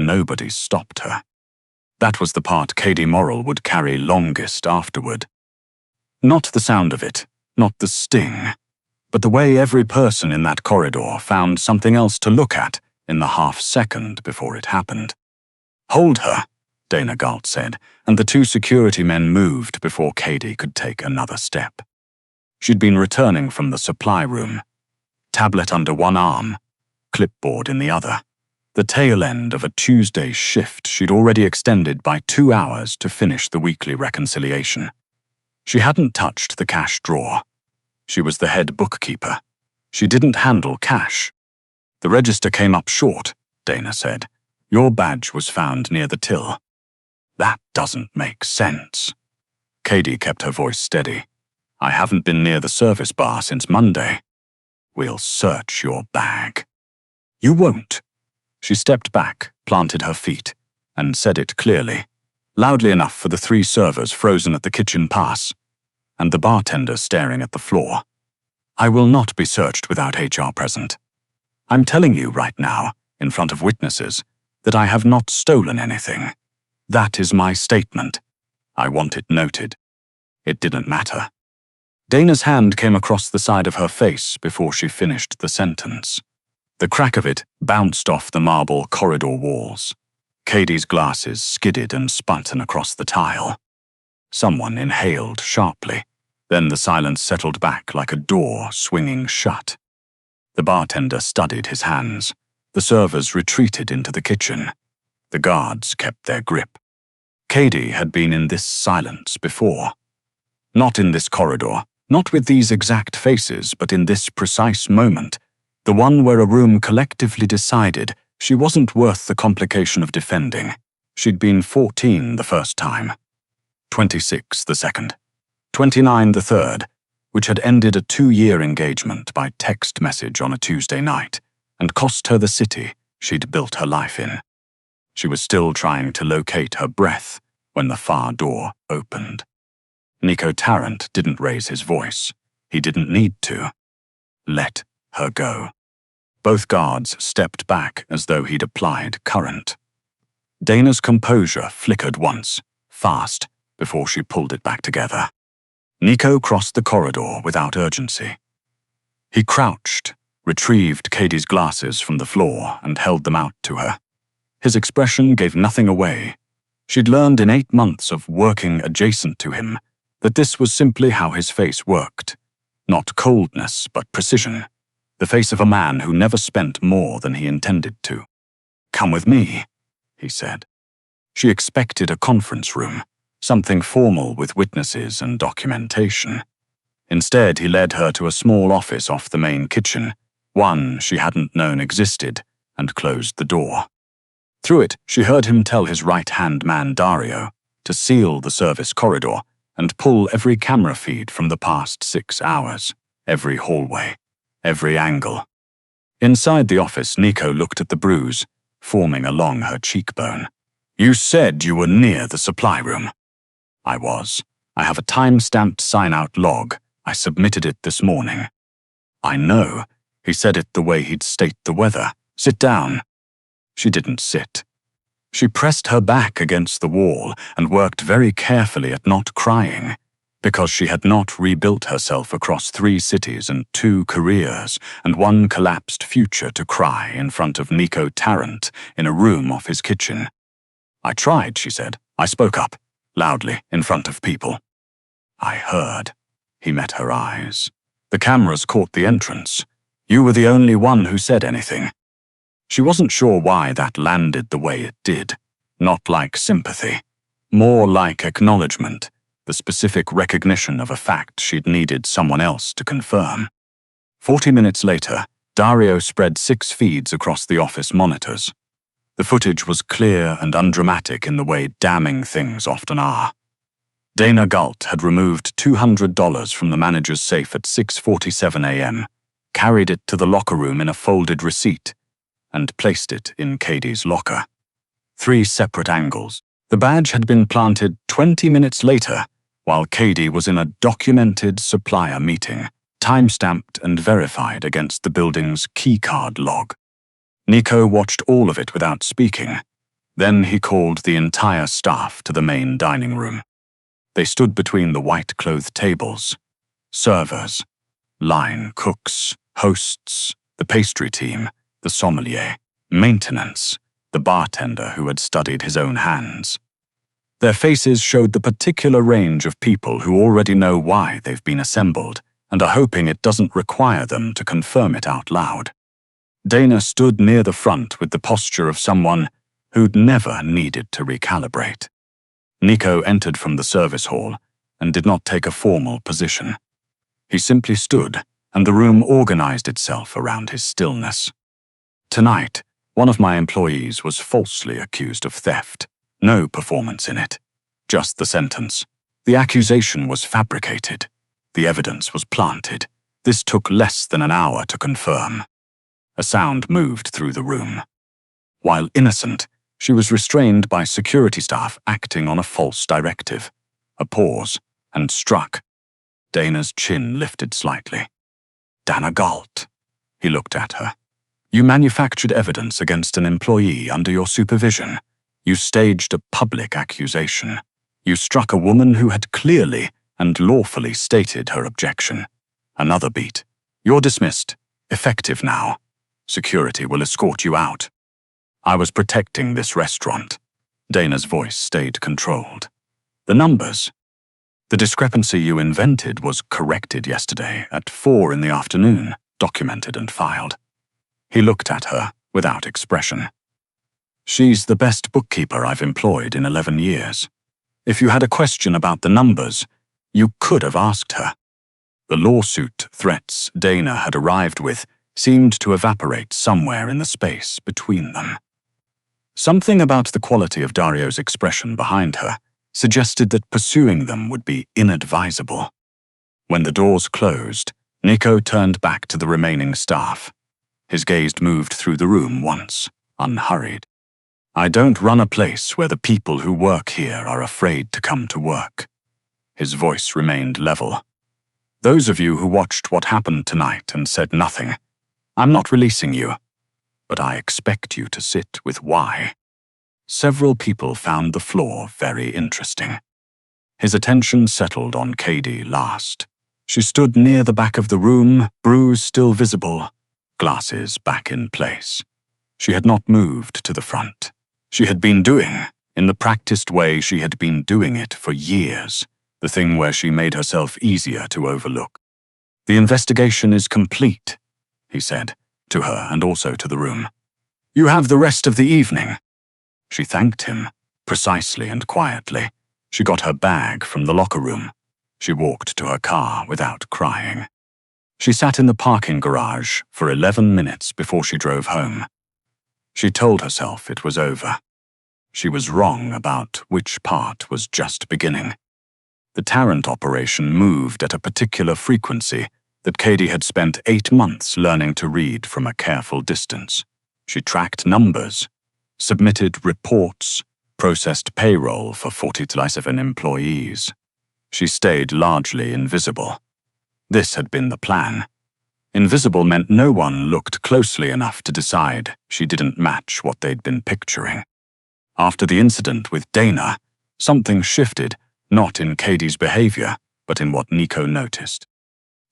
nobody stopped her. That was the part Katie Morrill would carry longest afterward. Not the sound of it, not the sting, but the way every person in that corridor found something else to look at in the half-second before it happened. "Hold her," Dana Galt said, and the two security men moved before Katie could take another step. She'd been returning from the supply room, tablet under one arm, clipboard in the other, the tail end of a Tuesday shift she'd already extended by 2 hours to finish the weekly reconciliation. She hadn't touched the cash drawer. She was the head bookkeeper. She didn't handle cash. "The register came up short," Dana said. "Your badge was found near the till." "That doesn't make sense." Katie kept her voice steady. "I haven't been near the service bar since Monday." "We'll search your bag." "You won't." She stepped back, planted her feet, and said it clearly, loudly enough for the 3 servers frozen at the kitchen pass, and the bartender staring at the floor. "I will not be searched without HR present. I'm telling you right now, in front of witnesses, that I have not stolen anything. That is my statement. I want it noted." It didn't matter. Dana's hand came across the side of her face before she finished the sentence. The crack of it bounced off the marble corridor walls. Katie's glasses skidded and spun across the tile. Someone inhaled sharply. Then the silence settled back like a door swinging shut. The bartender studied his hands. The servers retreated into the kitchen. The guards kept their grip. Katie had been in this silence before. Not in this corridor, not with these exact faces, but in this precise moment, the one where a room collectively decided she wasn't worth the complication of defending. She'd been 14 the first time, 26 the second, 29 the third, which had ended a 2-year engagement by text message on a Tuesday night and cost her the city she'd built her life in. She was still trying to locate her breath when the far door opened. Nico Tarrant didn't raise his voice. He didn't need to. Let her go. Both guards stepped back as though he'd applied current. Dana's composure flickered once, fast, before she pulled it back together. Nico crossed the corridor without urgency. He crouched, retrieved Katie's glasses from the floor and held them out to her. His expression gave nothing away. She'd learned in 8 months of working adjacent to him that this was simply how his face worked. Not coldness, but precision. The face of a man who never spent more than he intended to. "Come with me," he said. She expected a conference room, something formal with witnesses and documentation. Instead, he led her to a small office off the main kitchen, one she hadn't known existed, and closed the door. Through it, she heard him tell his right-hand man Dario to seal the service corridor and pull every camera feed from the past 6 hours, every hallway, every angle. Inside the office, Nico looked at the bruise, forming along her cheekbone. "You said you were near the supply room." "I was. I have a time-stamped sign-out log. I submitted it this morning." "I know." He said it the way he'd state the weather. "Sit down." She didn't sit. She pressed her back against the wall and worked very carefully at not crying, because she had not rebuilt herself across 3 cities and 2 careers and 1 collapsed future to cry in front of Nico Tarrant in a room off his kitchen. "I tried," she said. "I spoke up, loudly, in front of people." "I heard." He met her eyes. "The cameras caught the entrance. You were the only one who said anything." She wasn't sure why that landed the way it did. Not like sympathy. More like acknowledgement, the specific recognition of a fact she'd needed someone else to confirm. 40 minutes later, Dario spread 6 feeds across the office monitors. The footage was clear and undramatic in the way damning things often are. Dana Galt had removed $200 from the manager's safe at 6:47 a.m., carried it to the locker room in a folded receipt, and placed it in Katie's locker. 3 separate angles. The badge had been planted 20 minutes later, while Katie was in a documented supplier meeting, time-stamped and verified against the building's keycard log. Nico watched all of it without speaking. Then he called the entire staff to the main dining room. They stood between the white-clothed tables. Servers, line cooks, hosts, the pastry team, the sommelier, maintenance, the bartender who had studied his own hands. Their faces showed the particular range of people who already know why they've been assembled and are hoping it doesn't require them to confirm it out loud. Dana stood near the front with the posture of someone who'd never needed to recalibrate. Nico entered from the service hall and did not take a formal position. He simply stood, and the room organized itself around his stillness. Tonight, one of my employees was falsely accused of theft. No performance in it. Just the sentence. The accusation was fabricated. The evidence was planted. This took less than an hour to confirm. A sound moved through the room. While innocent, she was restrained by security staff acting on a false directive. A pause, and struck. Dana's chin lifted slightly. Dana Galt. He looked at her. You manufactured evidence against an employee under your supervision. You staged a public accusation. You struck a woman who had clearly and lawfully stated her objection. Another beat. You're dismissed. Effective now. Security will escort you out. I was protecting this restaurant. Dana's voice stayed controlled. The numbers. The discrepancy you invented was corrected yesterday at 4 in the afternoon, documented and filed. He looked at her without expression. She's the best bookkeeper I've employed in 11 years. If you had a question about the numbers, you could have asked her. The lawsuit threats Dana had arrived with seemed to evaporate somewhere in the space between them. Something about the quality of Dario's expression behind her suggested that pursuing them would be inadvisable. When the doors closed, Nico turned back to the remaining staff. His gaze moved through the room once, unhurried. I don't run a place where the people who work here are afraid to come to work. His voice remained level. Those of you who watched what happened tonight and said nothing, I'm not releasing you, but I expect you to sit with why. Several people found the floor very interesting. His attention settled on Katie last. She stood near the back of the room, bruise still visible, glasses back in place. She had not moved to the front. She had been doing, in the practiced way she had been doing it for years, the thing where she made herself easier to overlook. The investigation is complete, he said, to her and also to the room. You have the rest of the evening. She thanked him, precisely and quietly. She got her bag from the locker room. She walked to her car without crying. She sat in the parking garage for 11 minutes before she drove home. She told herself it was over. She was wrong about which part was just beginning. The Tarrant operation moved at a particular frequency that Katie had spent 8 months learning to read from a careful distance. She tracked numbers, submitted reports, processed payroll for 47 employees. She stayed largely invisible. This had been the plan. Invisible meant no one looked closely enough to decide she didn't match what they'd been picturing. After the incident with Dana, something shifted, not in Katie's behavior, but in what Nico noticed.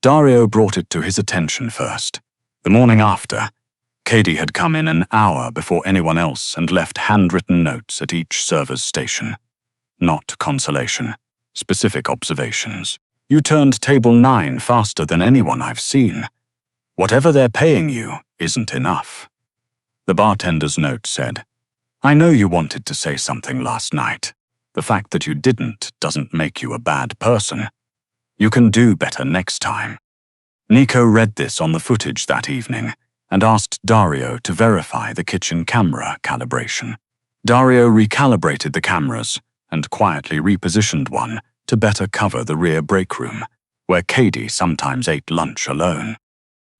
Dario brought it to his attention first. The morning after, Katie had come in an hour before anyone else and left handwritten notes at each server's station. Not consolation, specific observations. You turned table 9 faster than anyone I've seen. Whatever they're paying you isn't enough. The bartender's note said, I know you wanted to say something last night. The fact that you didn't doesn't make you a bad person. You can do better next time. Nico read this on the footage that evening and asked Dario to verify the kitchen camera calibration. Dario recalibrated the cameras and quietly repositioned one to better cover the rear break room, where Katie sometimes ate lunch alone.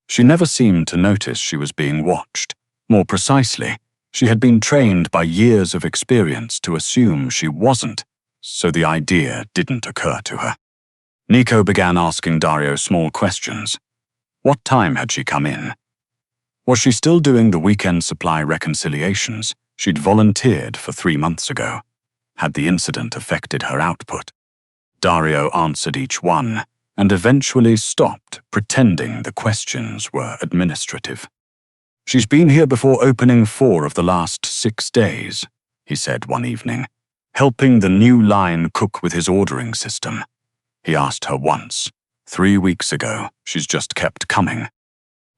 She never seemed to notice she was being watched. More precisely, she had been trained by years of experience to assume she wasn't, so the idea didn't occur to her. Nico began asking Dario small questions. What time had she come in? Was she still doing the weekend supply reconciliations, She'd volunteered for 3 months ago. Had the incident affected her output? Dario answered each one, and eventually stopped pretending the questions were administrative. "She's been here before opening 4 of the last 6 days," he said one evening, helping the new line cook with his ordering system. He asked her once. 3 weeks ago, she's just kept coming.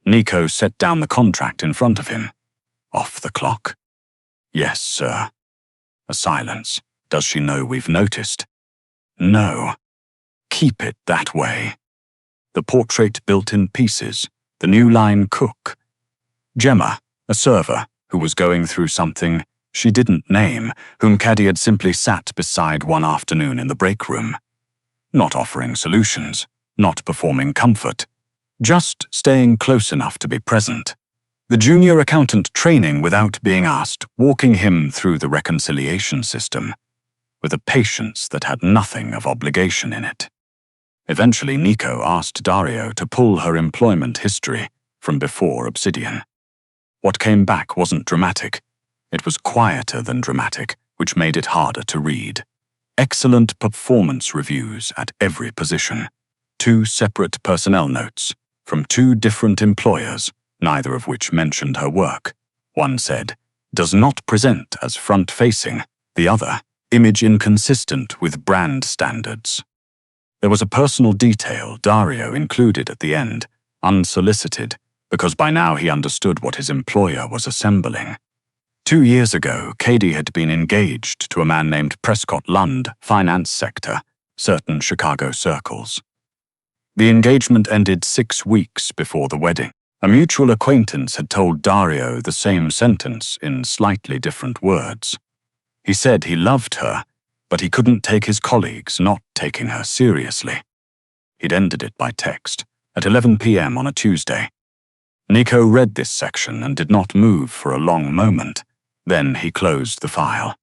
Nico set down the contract in front of him. "Off the clock?" "Yes, sir." A silence. "Does she know we've noticed?" "No." "Keep it that way." The portrait built in pieces, the new line cook. Gemma, a server, who was going through something she didn't name, whom Caddy had simply sat beside one afternoon in the break room. Not offering solutions, not performing comfort, just staying close enough to be present. The junior accountant training without being asked, walking him through the reconciliation system, with a patience that had nothing of obligation in it. Eventually, Nico asked Dario to pull her employment history from before Obsidian. What came back wasn't dramatic. It was quieter than dramatic, which made it harder to read. Excellent performance reviews at every position. 2 separate personnel notes from 2 different employers, neither of which mentioned her work. One said, "Does not present as front-facing." The other, "Image inconsistent with brand standards." There was a personal detail Dario included at the end, unsolicited, because by now he understood what his employer was assembling. 2 years ago, Katie had been engaged to a man named Prescott Lund, finance sector, certain Chicago circles. The engagement ended 6 weeks before the wedding. A mutual acquaintance had told Dario the same sentence in slightly different words. He said he loved her, but he couldn't take his colleagues not taking her seriously. He'd ended it by text, at 11 p.m. on a Tuesday. Nico read this section and did not move for a long moment. Then he closed the file.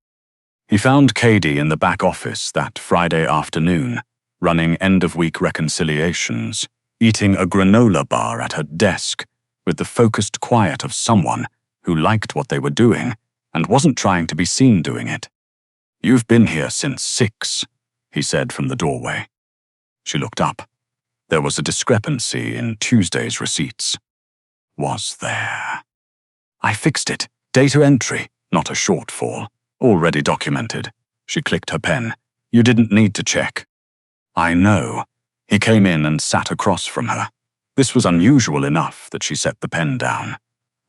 He found Katie in the back office that Friday afternoon, running end-of-week reconciliations, eating a granola bar at her desk, with the focused quiet of someone who liked what they were doing and wasn't trying to be seen doing it. "You've been here since 6, he said from the doorway. She looked up. There was a discrepancy in Tuesday's receipts. Was there? "I fixed it. Data entry, not a shortfall. Already documented." She clicked her pen. "You didn't need to check." "I know." He came in and sat across from her. This was unusual enough that she set the pen down.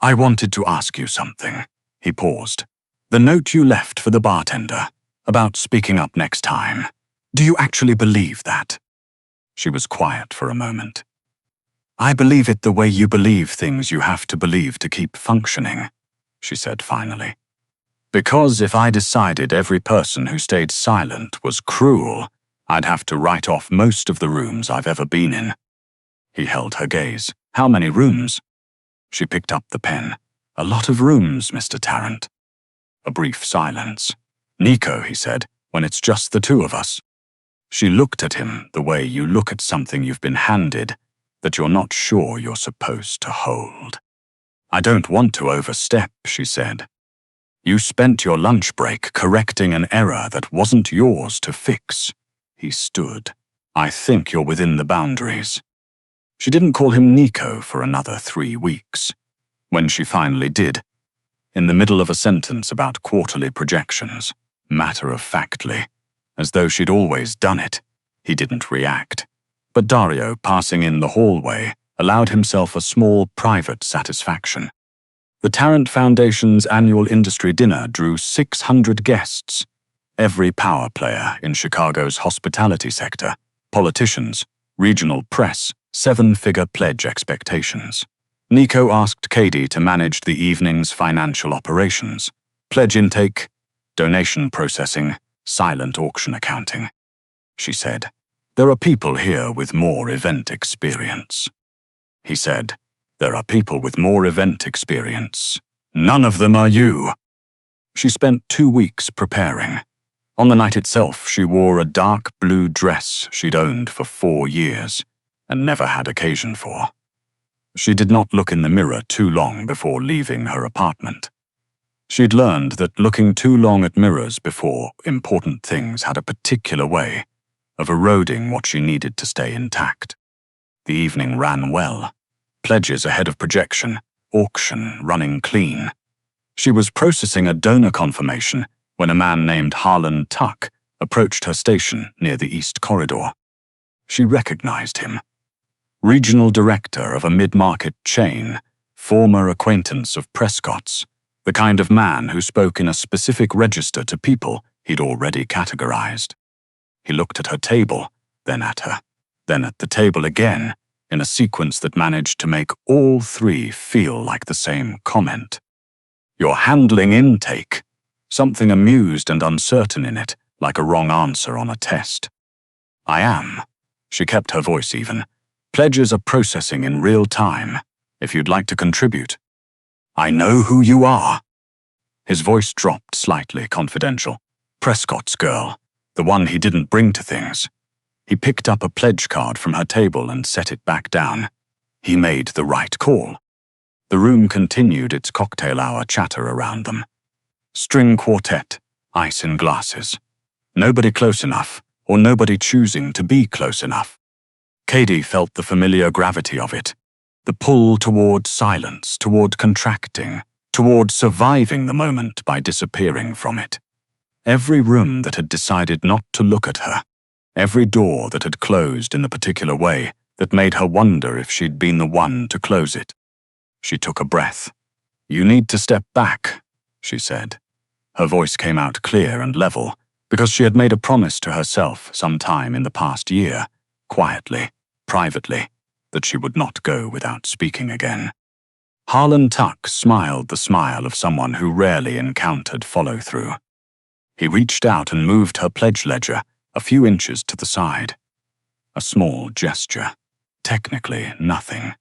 "I wanted to ask you something." He paused. "The note you left for the bartender, about speaking up next time. Do you actually believe that?" She was quiet for a moment. "I believe it the way you believe things you have to believe to keep functioning," she said finally. "Because if I decided every person who stayed silent was cruel, I'd have to write off most of the rooms I've ever been in." He held her gaze. "How many rooms?" She picked up the pen. "A lot of rooms, Mr. Tarrant." A brief silence. "Nico," he said, "when it's just the 2 of us." She looked at him the way you look at something you've been handed that you're not sure you're supposed to hold. "I don't want to overstep," she said. "You spent your lunch break correcting an error that wasn't yours to fix." He stood. "I think you're within the boundaries." She didn't call him Nico for another 3 weeks. When she finally did, in the middle of a sentence about quarterly projections, matter-of-factly, as though she'd always done it, he didn't react. But Dario, passing in the hallway, allowed himself a small private satisfaction. The Tarrant Foundation's annual industry dinner drew 600 guests. Every power player in Chicago's hospitality sector, politicians, regional press, 7-figure pledge expectations. Nico asked Katie to manage the evening's financial operations, pledge intake, donation processing, silent auction accounting. She said, "There are people here with more event experience." He said, "There are people with more event experience. None of them are you." She spent 2 weeks preparing. On the night itself, she wore a dark blue dress she'd owned for 4 years and never had occasion for. She did not look in the mirror too long before leaving her apartment. She'd learned that looking too long at mirrors before important things had a particular way of eroding what she needed to stay intact. The evening ran well. Pledges ahead of projection, auction running clean. She was processing a donor confirmation when a man named Harlan Tuck approached her station near the East Corridor. She recognized him. Regional director of a mid-market chain, former acquaintance of Prescott's, the kind of man who spoke in a specific register to people he'd already categorized. He looked at her table, then at her, then at the table again, in a sequence that managed to make all three feel like the same comment. "You're handling intake," something amused and uncertain in it, like a wrong answer on a test. "I am." She kept her voice even. "Pledges are processing in real time, if you'd like to contribute." "I know who you are." His voice dropped slightly, confidential. "Prescott's girl, the one he didn't bring to things." He picked up a pledge card from her table and set it back down. He made the right call. The room continued its cocktail hour chatter around them. String quartet, ice in glasses. Nobody close enough, or nobody choosing to be close enough. Katie felt the familiar gravity of it, the pull toward silence, toward contracting, toward surviving the moment by disappearing from it. Every room that had decided not to look at her, every door that had closed in the particular way that made her wonder if she'd been the one to close it. She took a breath. "You need to step back," she said. Her voice came out clear and level, because she had made a promise to herself sometime in the past year, quietly, privately, that she would not go without speaking again. Harlan Tuck smiled the smile of someone who rarely encountered follow-through. He reached out and moved her pledge ledger a few inches to the side. A small gesture, technically nothing,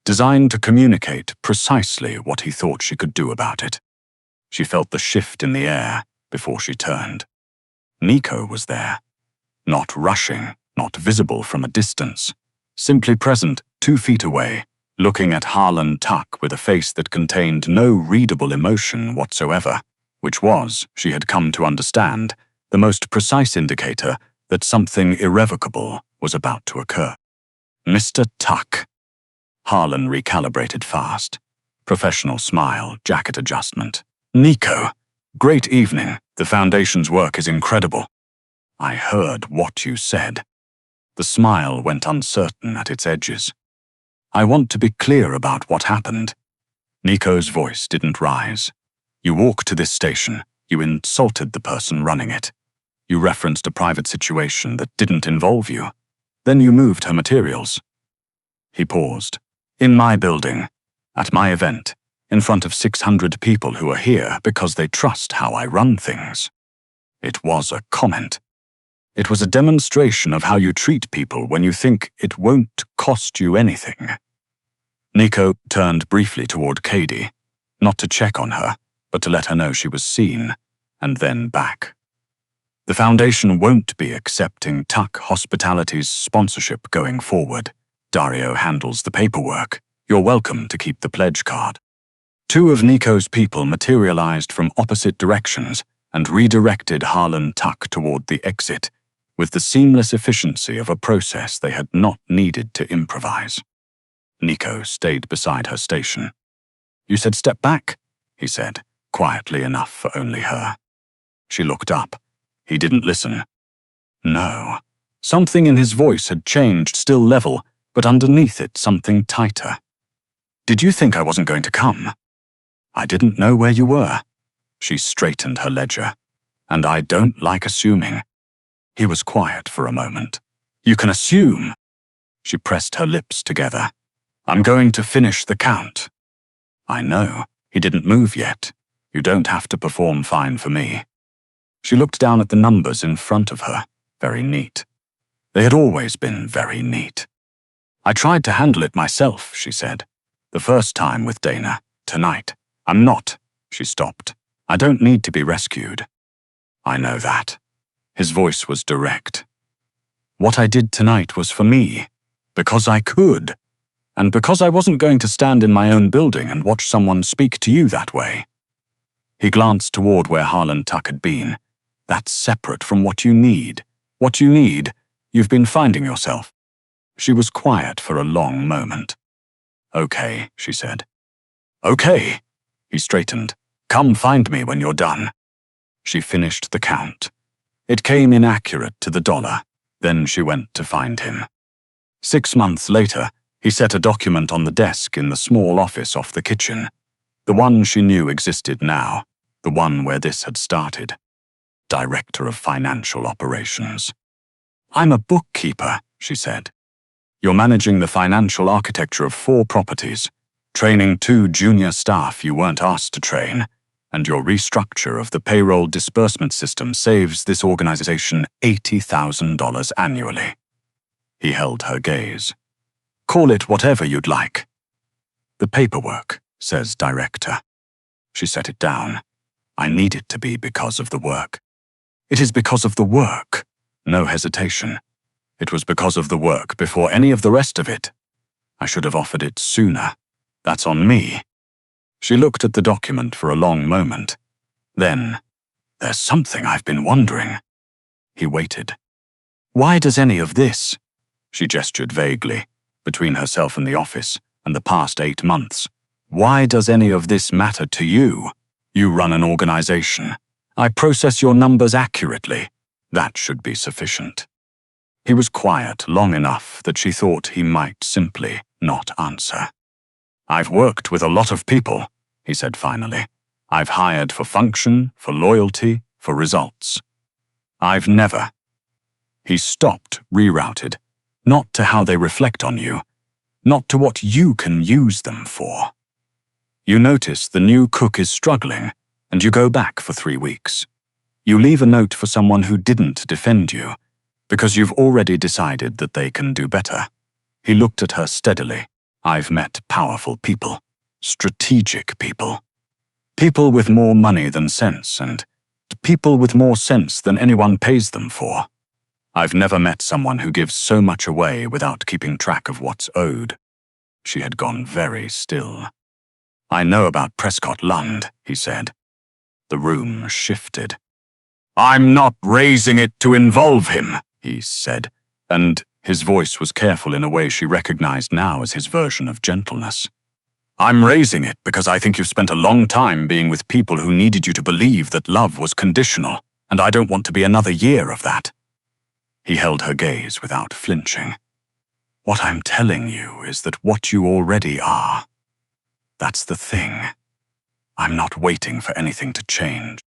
designed to communicate precisely what he thought she could do about it. She felt the shift in the air before she turned. Nico was there, not rushing, not visible from a distance, simply present 2 feet away, looking at Harlan Tuck with a face that contained no readable emotion whatsoever, which was, she had come to understand, the most precise indicator that something irrevocable was about to occur. "Mr. Tuck." Harlan recalibrated fast. Professional smile, jacket adjustment. "Nico, great evening. The Foundation's work is incredible." "I heard what you said." The smile went uncertain at its edges. "I want to be clear about what happened." Nico's voice didn't rise. "You walked to this station. You insulted the person running it. You referenced a private situation that didn't involve you. Then you moved her materials." He paused. "In my building, at my event, in front of 600 people who are here because they trust how I run things." It was a comment. It was a demonstration of how you treat people when you think it won't cost you anything. Nico turned briefly toward Katie, not to check on her, but to let her know she was seen, and then back. "The Foundation won't be accepting Tuck Hospitality's sponsorship going forward. Dario handles the paperwork. You're welcome to keep the pledge card." 2 of Nico's people materialized from opposite directions and redirected Harlan Tuck toward the exit, with the seamless efficiency of a process they had not needed to improvise. Nico stayed beside her station. "You said step back," he said, quietly enough for only her. She looked up. He didn't listen. No. Something in his voice had changed, still level, but underneath it something tighter. "Did you think I wasn't going to come?" "I didn't know where you were." She straightened her ledger. "And I don't like assuming." He was quiet for a moment. "You can assume." She pressed her lips together. "I'm going to finish the count." "I know. He didn't move yet. You don't have to perform fine for me." She looked down at the numbers in front of her, very neat. They had always been very neat. "I tried to handle it myself," she said. "The first time with Dana. Tonight. I'm not." She stopped. "I don't need to be rescued." "I know that." His voice was direct. "What I did tonight was for me. Because I could. And because I wasn't going to stand in my own building and watch someone speak to you that way." He glanced toward where Harlan Tuck had been. That's separate from what you need. What you need, you've been finding yourself. She was quiet for a long moment. Okay, she said. Okay. He straightened. Come find me when you're done. She finished the count. It came inaccurate to the dollar. Then she went to find him. 6 months later, he set a document on the desk in the small office off the kitchen. The one she knew existed now, the one where this had started. Director of Financial Operations. I'm a bookkeeper, she said. You're managing the financial architecture of 4 properties, training 2 junior staff you weren't asked to train, and your restructure of the payroll disbursement system saves this organization $80,000 annually. He held her gaze. Call it whatever you'd like. The paperwork, says director. She set it down. I need it to be because of the work. It is because of the work. No hesitation. It was because of the work before any of the rest of it. I should have offered it sooner. That's on me. She looked at the document for a long moment. Then, there's something I've been wondering. He waited. Why does any of this? She gestured vaguely, between herself and the office, and the past 8 months. Why does any of this matter to you? You run an organization. I process your numbers accurately. That should be sufficient. He was quiet long enough that she thought he might simply not answer. I've worked with a lot of people, he said finally. I've hired for function, for loyalty, for results. I've never. He stopped, rerouted. Not to how they reflect on you, not to what you can use them for. You notice the new cook is struggling, and you go back for 3 weeks. You leave a note for someone who didn't defend you, because you've already decided that they can do better. He looked at her steadily. I've met powerful people, strategic people. People with more money than sense, and people with more sense than anyone pays them for. I've never met someone who gives so much away without keeping track of what's owed. She had gone very still. I know about Prescott Lund, he said. The room shifted. I'm not raising it to involve him, he said, and his voice was careful in a way she recognized now as his version of gentleness. I'm raising it because I think you've spent a long time being with people who needed you to believe that love was conditional, and I don't want to be another year of that. He held her gaze without flinching. What I'm telling you is that what you already are. That's the thing. I'm not waiting for anything to change.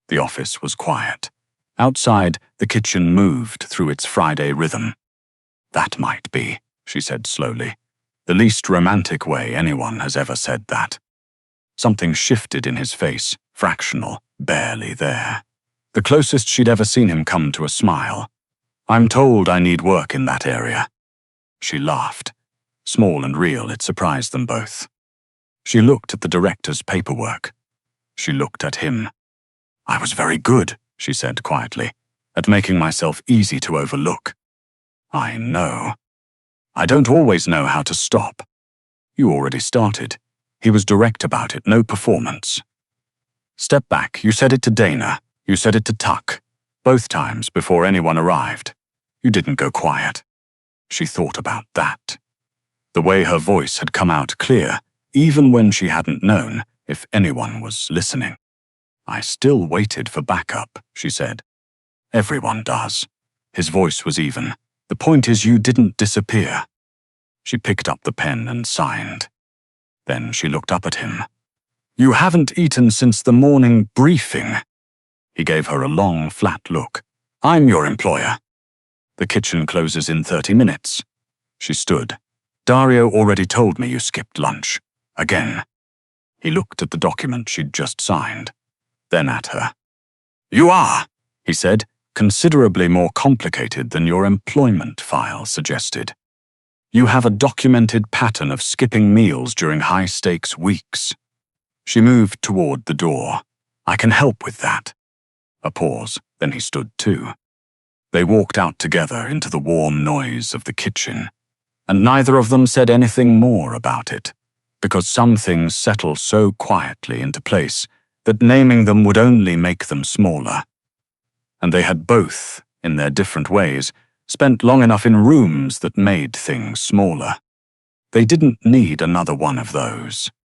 The office was quiet. Outside, the kitchen moved through its Friday rhythm. That might be, she said slowly, the least romantic way anyone has ever said that. Something shifted in his face, fractional, barely there. The closest she'd ever seen him come to a smile. I'm told I need work in that area. She laughed. Small and real, it surprised them both. She looked at the director's paperwork. She looked at him. I was very good, she said quietly, at making myself easy to overlook. I know. I don't always know how to stop. You already started. He was direct about it, no performance. Step back, you said it to Dana. You said it to Tuck. Both times before anyone arrived. You didn't go quiet. She thought about that. The way her voice had come out clear, even when she hadn't known if anyone was listening. I still waited for backup, she said. Everyone does. His voice was even. The point is you didn't disappear. She picked up the pen and signed. Then she looked up at him. You haven't eaten since the morning briefing. He gave her a long, flat look. I'm your employer. The kitchen closes in 30 minutes. She stood. Dario already told me you skipped lunch. Again. He looked at the document she'd just signed. Then at her. You are, he said, considerably more complicated than your employment file suggested. You have a documented pattern of skipping meals during high-stakes weeks. She moved toward the door. I can help with that. A pause, then he stood too. They walked out together into the warm noise of the kitchen, and neither of them said anything more about it, because some things settle so quietly into place that naming them would only make them smaller. And they had both, in their different ways, spent long enough in rooms that made things smaller. They didn't need another one of those.